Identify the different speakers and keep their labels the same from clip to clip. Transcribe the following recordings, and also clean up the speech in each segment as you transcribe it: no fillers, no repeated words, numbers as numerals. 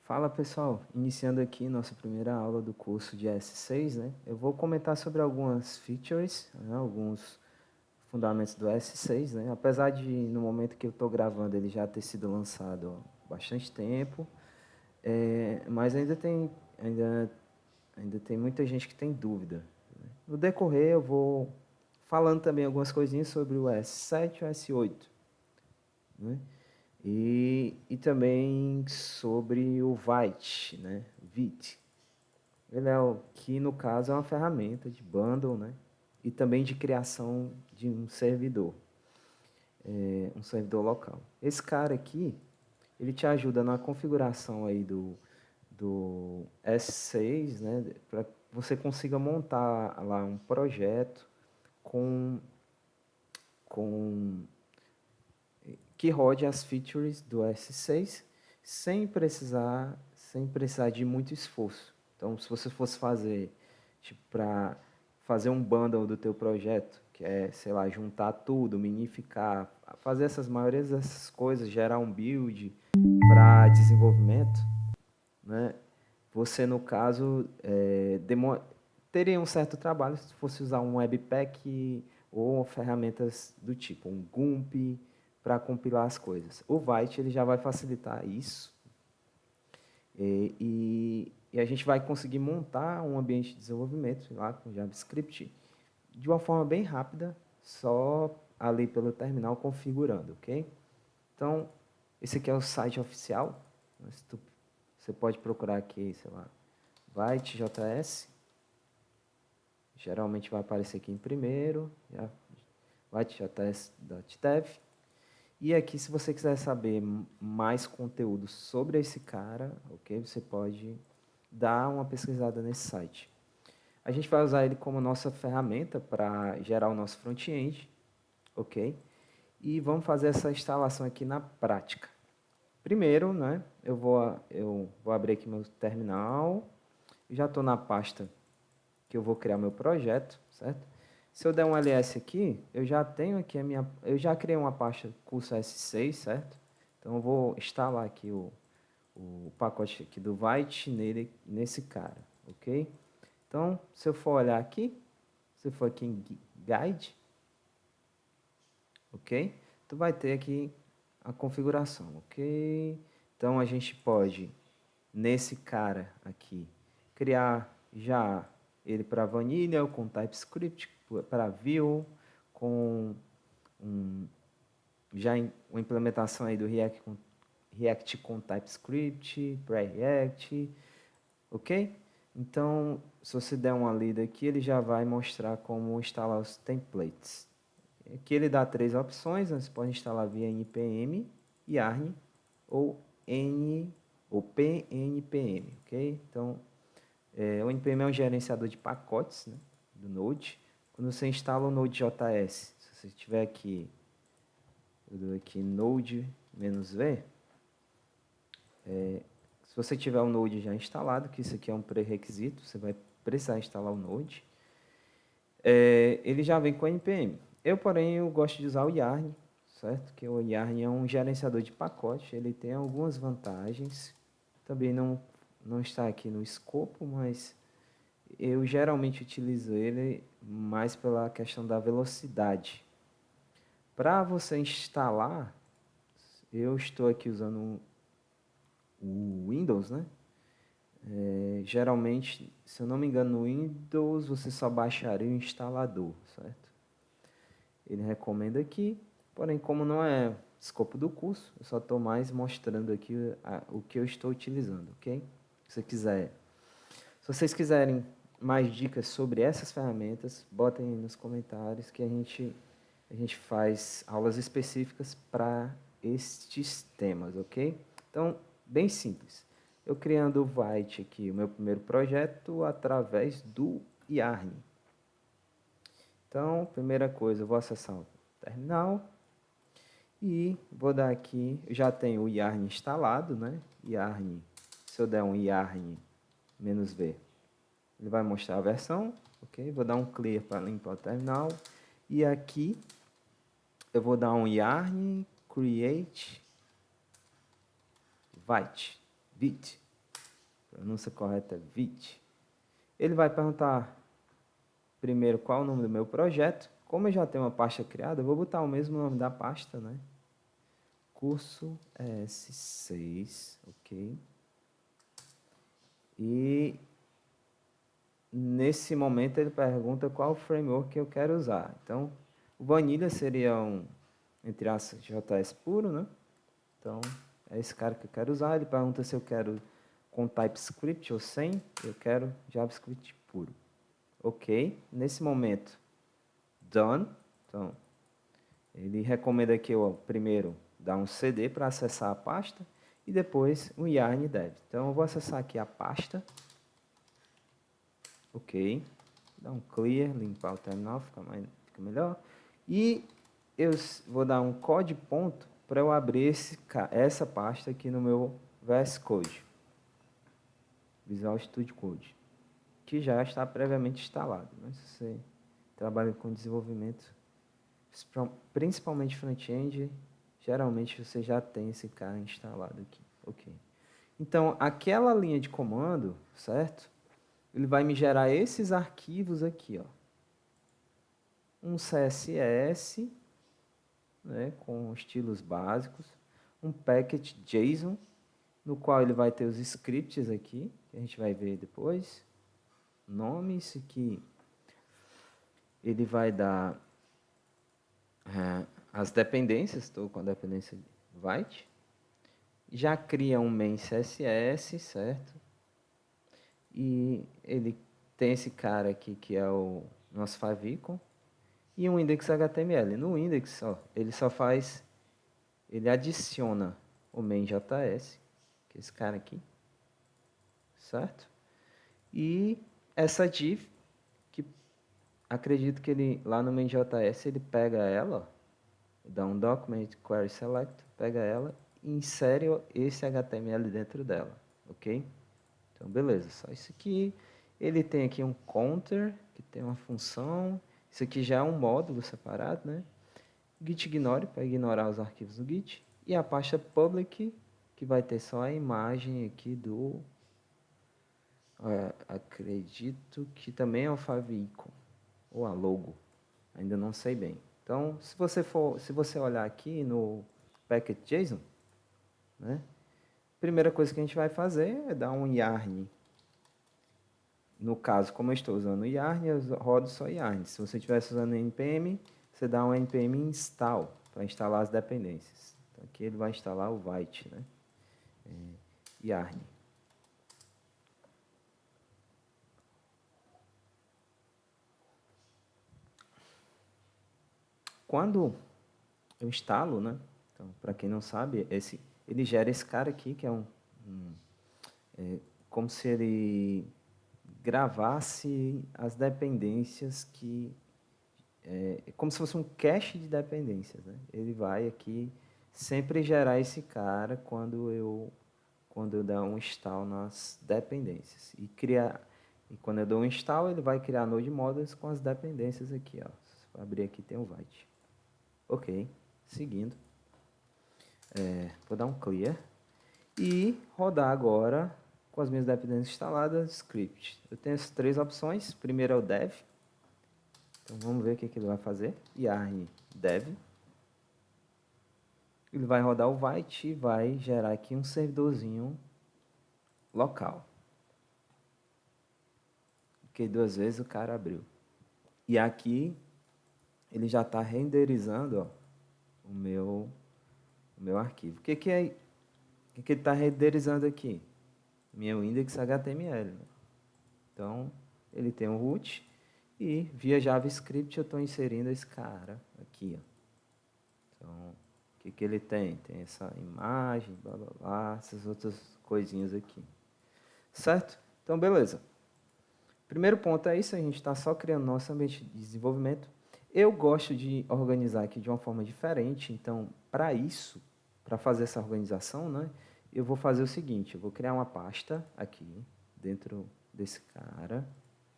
Speaker 1: Fala pessoal, iniciando aqui nossa primeira aula do curso de S6, né? Eu vou comentar sobre algumas features, né? Alguns fundamentos do S6, né? Apesar de no momento que eu estou gravando ele já ter sido lançado há bastante tempo, mas ainda tem muita gente que tem dúvida, né? No decorrer eu vou falando também algumas coisinhas sobre o S7 e o S8, né? E também sobre o Vite, né? Vite. Ele é o que, no caso, é uma ferramenta de bundle, né? E também de criação de um servidor local. Esse cara aqui, ele te ajuda na configuração aí do S6, né? Para que você consiga montar lá um projeto com, com que rode as features do S6 sem precisar de muito esforço. Então, se você fosse fazer, tipo, para fazer um bundle do teu projeto, que é, sei lá, juntar tudo, minificar, fazer essas maiorias dessas coisas, gerar um build para desenvolvimento, né? Você, no caso, teria um certo trabalho se fosse usar um Webpack ou ferramentas do tipo um GUMP para compilar as coisas. O Vite ele já vai facilitar isso e a gente vai conseguir montar um ambiente de desenvolvimento lá com JavaScript de uma forma bem rápida, só ali pelo terminal configurando, ok? Então, esse aqui é o site oficial. Você pode procurar aqui, sei lá, Vite.js. Geralmente vai aparecer aqui em primeiro, Vite.js.dev. E aqui, se você quiser saber mais conteúdo sobre esse cara, ok? Você pode dar uma pesquisada nesse site. A gente vai usar ele como nossa ferramenta para gerar o nosso front-end, ok? E vamos fazer essa instalação aqui na prática. Primeiro, né, eu vou abrir aqui meu terminal. Já estou na pasta que eu vou criar meu projeto, certo? Se eu der um ls aqui, eu já tenho aqui eu já criei uma pasta curso S6, certo? Então eu vou instalar aqui o pacote aqui do Vite nesse cara, ok? Então, se eu for olhar aqui, se eu for aqui em Guide, ok? Tu vai ter aqui a configuração, ok? Então a gente pode, nesse cara aqui, criar já ele para Vanilla, com TypeScript, para Vue, com um, uma implementação aí do React com TypeScript, pré-React, ok? Então, se você der uma lida aqui, ele já vai mostrar como instalar os templates. Aqui ele dá três opções, você pode instalar via npm, yarn ou pnpm, ok? Então, o npm é um gerenciador de pacotes, né, do Node. Quando você instala o Node.js, se você tiver aqui, eu dou aqui node-v, se você tiver o Node já instalado, que isso aqui é um pré-requisito, você vai precisar instalar o Node, ele já vem com npm. Porém, eu gosto de usar o Yarn, certo? Que o Yarn é um gerenciador de pacote, ele tem algumas vantagens. Também não está aqui no escopo, mas eu geralmente utilizo ele mais pela questão da velocidade. Para você instalar, eu estou aqui usando o Windows, né? Geralmente, se eu não me engano, no Windows você só baixaria o instalador, certo? Ele recomenda aqui, porém, como não é escopo do curso, eu só estou mais mostrando aqui o que eu estou utilizando, ok? Se vocês quiserem mais dicas sobre essas ferramentas, botem aí nos comentários que a gente faz aulas específicas para estes temas, ok? Então, bem simples. Eu criando o Vite aqui, o meu primeiro projeto, através do Yarn. Então, primeira coisa, eu vou acessar o terminal e vou dar aqui, eu já tenho o Yarn instalado, né? Yarn, se eu der um Yarn -v, ele vai mostrar a versão, ok? Vou dar um clear para limpar o terminal. E aqui eu vou dar um yarn create vite. A pronúncia correta é Vite. Ele vai perguntar primeiro qual é o nome do meu projeto. Como eu já tenho uma pasta criada, eu vou botar o mesmo nome da pasta, né? Curso S6, ok? E nesse momento ele pergunta qual framework que eu quero usar. Então, o Vanilla seria um, entre aspas, JS puro, né? Então, é esse cara que eu quero usar. Ele pergunta se eu quero com TypeScript ou sem. Eu quero JavaScript puro. Ok. Nesse momento, done. Então, ele recomenda que eu primeiro dá um CD para acessar a pasta e depois um yarn dev. Então, eu vou acessar aqui a pasta. Ok. Dar um clear, limpar o terminal, fica melhor. E eu vou dar um code ponto para eu abrir essa pasta aqui no meu VS Code, Visual Studio Code, que já está previamente instalado. Mas se você trabalha com desenvolvimento, principalmente front-end, geralmente você já tem esse cara instalado aqui. Ok. Então, aquela linha de comando, certo? Ele vai me gerar esses arquivos aqui, ó. Um CSS, né, com estilos básicos, um package JSON, no qual ele vai ter os scripts aqui, que a gente vai ver depois, nomes que ele vai dar as dependências, estou com a dependência de Vite, já cria um main CSS, certo? E ele tem esse cara aqui que é o nosso favicon, e um index HTML. No index, ó, ele adiciona o main.js, que é esse cara aqui, certo? E essa div, que acredito que ele, lá no main.js, ele pega ela, dá um document query select, pega ela e insere esse HTML dentro dela, ok? Então, beleza, só isso aqui. Ele tem aqui um counter, que tem uma função. Isso aqui já é um módulo separado, né? Git ignore, para ignorar os arquivos do Git. E a pasta public, que vai ter só a imagem aqui do... acredito que também é o favicon, ou a logo. Ainda não sei bem. Então, se você olhar aqui no package.json, né? Primeira coisa que a gente vai fazer é dar um yarn. No caso, como eu estou usando o yarn, eu rodo só yarn. Se você estivesse usando npm, você dá um npm install para instalar as dependências. Então, aqui ele vai instalar o Vite, né? Yarn. Quando eu instalo, né? Então, para quem não sabe, ele gera esse cara aqui, que é como se ele gravasse as dependências como se fosse um cache de dependências, né? Ele vai aqui sempre gerar esse cara quando eu der um install nas dependências. E quando eu dou um install, ele vai criar node models com as dependências aqui, ó. Se eu abrir aqui tem o Vite. Ok, seguindo. Vou dar um clear e rodar agora com as minhas dependências instaladas, script. Eu tenho as três opções. Primeiro é o dev. Então vamos ver o que ele vai fazer. Yarn dev. Ele vai rodar o Vite e vai gerar aqui um servidorzinho local. Porque duas vezes o cara abriu. E aqui ele já está renderizando, ó, o meu arquivo. O que ele está renderizando aqui? Meu index HTML. Né? Então, ele tem um root e via JavaScript eu estou inserindo esse cara aqui. Ó. Então, o que ele tem? Tem essa imagem, blá blá blá, essas outras coisinhas aqui. Certo? Então, beleza. Primeiro ponto é isso, a gente está só criando nosso ambiente de desenvolvimento. Eu gosto de organizar aqui de uma forma diferente, então, para isso, para fazer essa organização, né, eu vou fazer o seguinte, eu vou criar uma pasta aqui, dentro desse cara,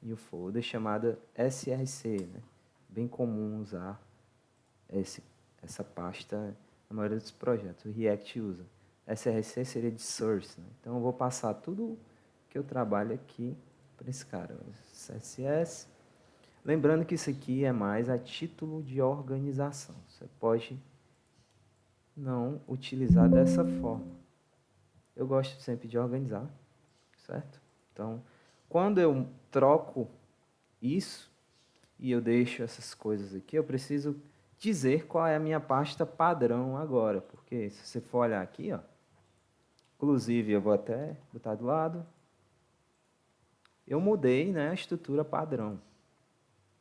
Speaker 1: e o folder, chamada src, né, bem comum usar essa pasta na maioria dos projetos, o React usa. src seria de source, né, então eu vou passar tudo que eu trabalho aqui para esse cara, CSS. Lembrando que isso aqui é mais a título de organização. Você pode não utilizar dessa forma. Eu gosto sempre de organizar, certo? Então, quando eu troco isso e eu deixo essas coisas aqui, eu preciso dizer qual é a minha pasta padrão agora, porque se você for olhar aqui, ó, inclusive eu vou até botar do lado, eu mudei, né, a estrutura padrão,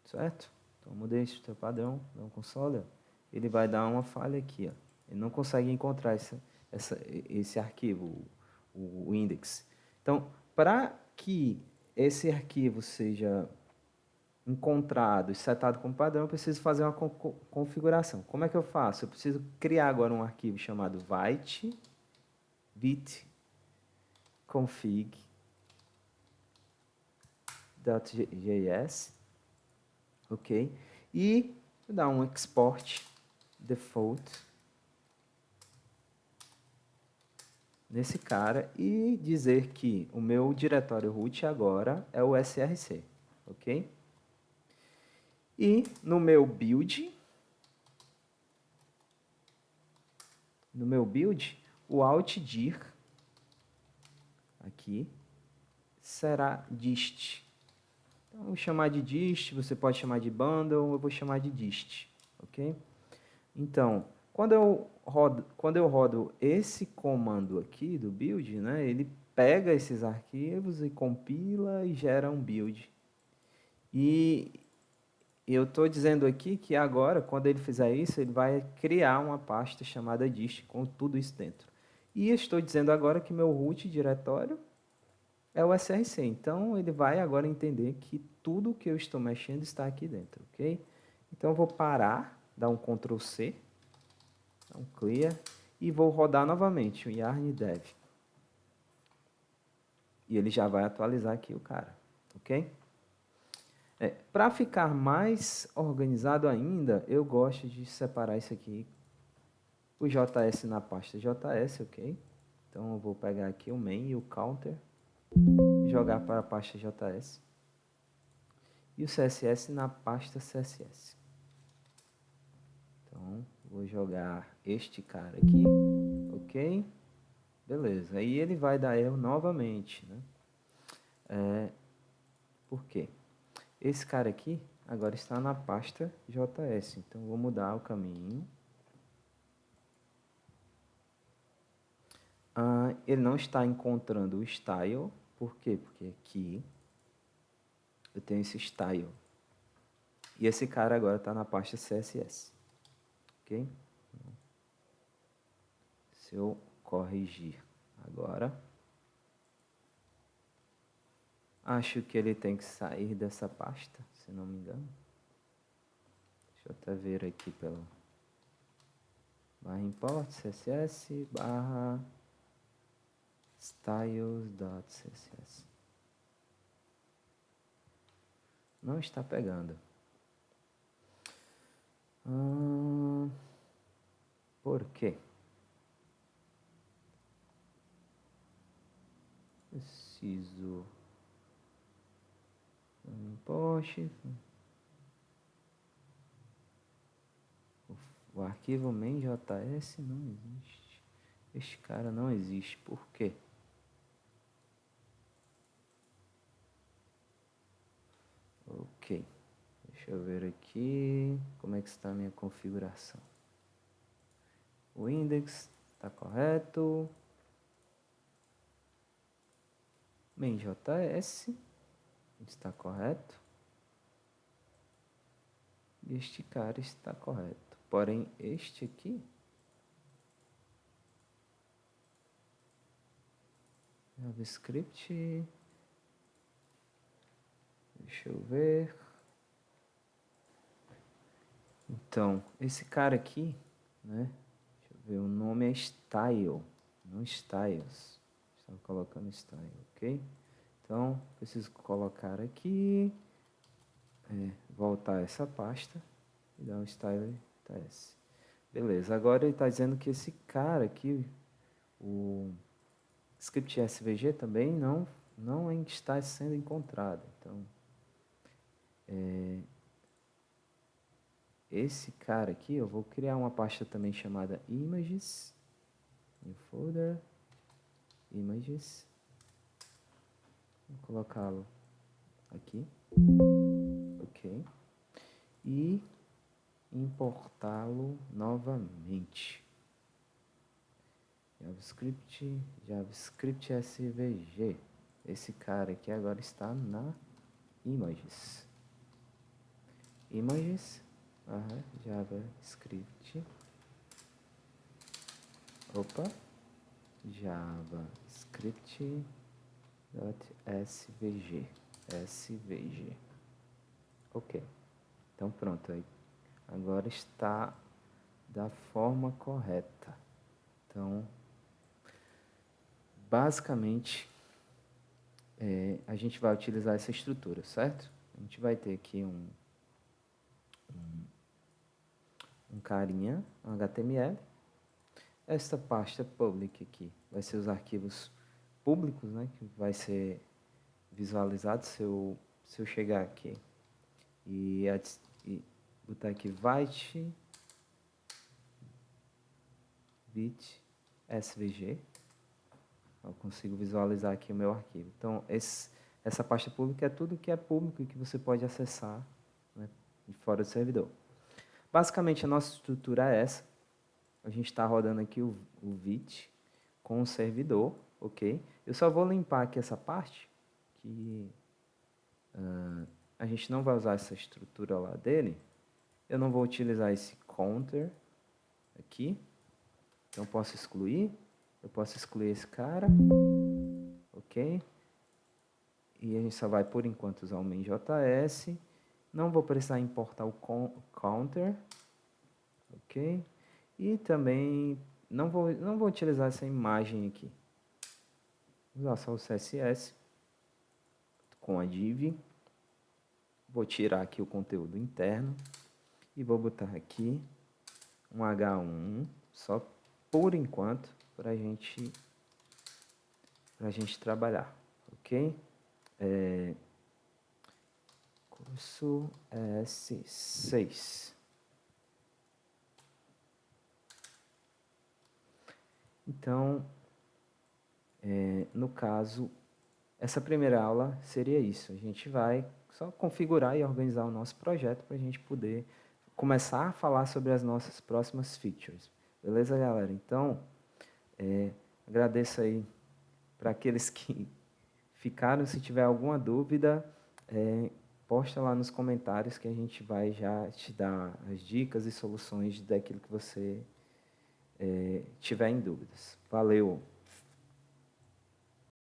Speaker 1: certo? Então, eu mudei a estrutura padrão, no console, ele vai dar uma falha aqui, ó. Ele não consegue encontrar esse arquivo, o index. Então, para que esse arquivo seja encontrado e setado como padrão, eu preciso fazer uma configuração. Como é que eu faço? Eu preciso criar agora um arquivo chamado vit config.js, ok? E dar um export default nesse cara e dizer que o meu diretório root agora é o src, ok? E no meu build, o altdir aqui será dist. Então, eu vou chamar de dist, você pode chamar de bundle, eu vou chamar de dist, ok? Então, quando eu rodo esse comando aqui do build, né, ele pega esses arquivos e compila e gera um build. E eu estou dizendo aqui que agora, quando ele fizer isso, ele vai criar uma pasta chamada dist com tudo isso dentro. E estou dizendo agora que meu root diretório é o src. Então, ele vai agora entender que tudo que eu estou mexendo está aqui dentro, ok? Então, eu vou parar, dar um Ctrl C, dar um clear, e vou rodar novamente o yarn dev. E ele já vai atualizar aqui o cara, ok? Para ficar mais organizado ainda, eu gosto de separar isso aqui, o JS na pasta JS, ok? Então, eu vou pegar aqui o main e o counter, jogar para a pasta JS. E o CSS na pasta CSS. Então, vou jogar este cara aqui, ok? Beleza, aí ele vai dar erro novamente, né? Por quê? Esse cara aqui agora está na pasta JS, então vou mudar o caminho. Ele não está encontrando o style, por quê? Porque aqui eu tenho esse style. E esse cara agora está na pasta CSS, ok? Se eu corrigir agora, acho que ele tem que sair dessa pasta, se não me engano. Deixa eu até ver aqui pelo /import css /styles.css. Não está pegando. Por quê? Preciso import. O arquivo main.js não existe. Este cara não existe. Por quê? Ok. Deixa eu ver aqui como é que está a minha configuração. O index está correto. Main.js está correto. E este cara está correto. Porém, este aqui... JavaScript... Deixa eu ver... Então, esse cara aqui, né? Deixa eu ver, o nome é Style, não Styles. Estava colocando Style, ok? Então, preciso colocar aqui, voltar essa pasta e dar um Style TS. Beleza, agora ele está dizendo que esse cara aqui, o script SVG também não está sendo encontrado. Então, esse cara aqui, eu vou criar uma pasta também chamada Images, new folder, Images, vou colocá-lo aqui, ok, e importá-lo novamente. JavaScript SVG. Esse cara aqui agora está na Images. Images, JavaScript. Opa, JavaScript.svg. SVG. Ok. Então pronto aí. Agora está da forma correta. Então, basicamente, a gente vai utilizar essa estrutura, certo? A gente vai ter aqui um carinha, um HTML. Esta pasta public aqui vai ser os arquivos públicos, né, que vai ser visualizado se eu chegar aqui e botar aqui vit svg, eu consigo visualizar aqui o meu arquivo. Então, essa pasta pública é tudo que é público e que você pode acessar, né, de fora do servidor. Basicamente, a nossa estrutura é essa. A gente está rodando aqui o vit com o servidor, ok? Eu só vou limpar aqui essa parte, que a gente não vai usar essa estrutura lá dele. Eu não vou utilizar esse counter aqui. Então, eu posso excluir esse cara, ok? E a gente só vai, por enquanto, usar o main.js. Não vou precisar importar o counter, ok? E também não vou utilizar essa imagem aqui. Vou usar só o CSS com a div. Vou tirar aqui o conteúdo interno e vou botar aqui um H1 só por enquanto para a gente trabalhar, ok? Curso S6. Então, no caso, essa primeira aula seria isso. A gente vai só configurar e organizar o nosso projeto para a gente poder começar a falar sobre as nossas próximas features. Beleza, galera? Então, agradeço aí para aqueles que ficaram. Se tiver alguma dúvida, posta lá nos comentários que a gente vai já te dar as dicas e soluções daquilo que você tiver em dúvidas. Valeu!